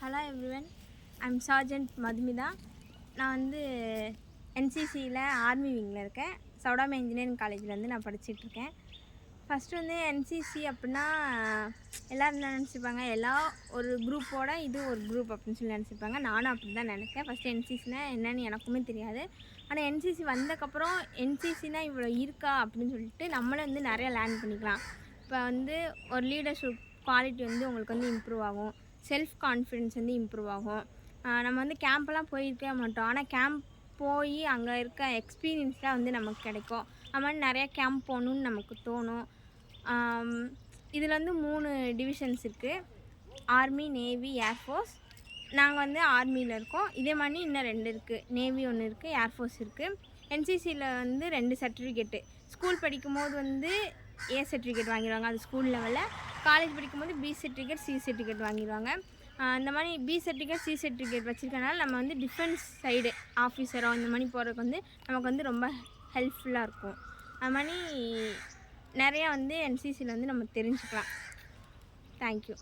Hello everyone, I'm sergeant Madhumita. நான் வந்து என்சிசியில் army விங்கில் இருக்கேன். சவுடாமி இன்ஜினியரிங் காலேஜில் நான் படிச்சுட்ருக்கேன். ஃபஸ்ட்டு வந்து என்சிசி அப்படின்னா எல்லோரும் என்ன நினச்சிப்பாங்க, ஒரு குரூப்போட இது ஒரு குரூப் அப்படின்னு சொல்லி நினச்சிப்பாங்க. நானும் அப்படி தான் நினச்சேன். ஃபஸ்ட்டு என்சிசினா என்னன்னு எனக்குமே தெரியாது. ஆனால் என்சிசி வந்ததுக்கப்புறம் என்சிசினா இவ்வளோ இருக்கா அப்படின்னு சொல்லிட்டு நம்மளே வந்து நிறையா லேர்ன் பண்ணிக்கலாம். இப்போ வந்து ஒரு லீடர்ஷிப் குவாலிட்டி வந்து உங்களுக்கு வந்து இம்ப்ரூவ் ஆகும். செல்ஃப் கான்ஃபிடென்ஸ் வந்து இம்ப்ரூவ் ஆகும். நம்ம வந்து கேம்ப்லாம் போயிருக்கவே மாட்டோம். ஆனால் கேம்ப் போய் அங்கே இருக்க எக்ஸ்பீரியன்ஸ்லாம் வந்து நமக்கு கிடைக்கும். அது மாதிரி நிறையா கேம்ப் போகணுன்னு நமக்கு தோணும். இதில் வந்து 3 டிவிஷன்ஸ் இருக்குது: ஆர்மி, நேவி, ஏர்ஃபோர்ஸ். நாங்கள் வந்து ஆர்மியில் இருக்கோம். இதே மாதிரி இன்னும் 2 இருக்குது. நேவி ஒன்று இருக்குது, ஏர்ஃபோர்ஸ் இருக்குது. என்சிசியில் வந்து 2 சர்டிஃபிகேட்டு. ஸ்கூல் படிக்கும்போது வந்து ஏ சர்டிஃபிகேட் வாங்கிடுவாங்க, அது ஸ்கூல் லெவலில். காலேஜ் படிக்கும்போது பி சர்டிஃபிகேட், சி சர்டிஃபிகேட் வாங்கிடுவாங்க. இந்த மாதிரி பி சர்டிஃபிகேட், சி சர்டிஃபிகேட் வச்சுருக்கனால நம்ம வந்து டிஃபென்ஸ் சைடு ஆஃபீஸரோ இந்த மாதிரி போகிறதுக்கு வந்து நமக்கு வந்து ரொம்ப ஹெல்ப்ஃபுல்லாக இருக்கும். அது மாதிரி நிறையா வந்து என்சிசியில் வந்து நம்ம தெரிஞ்சுக்கலாம். தேங்க்யூ.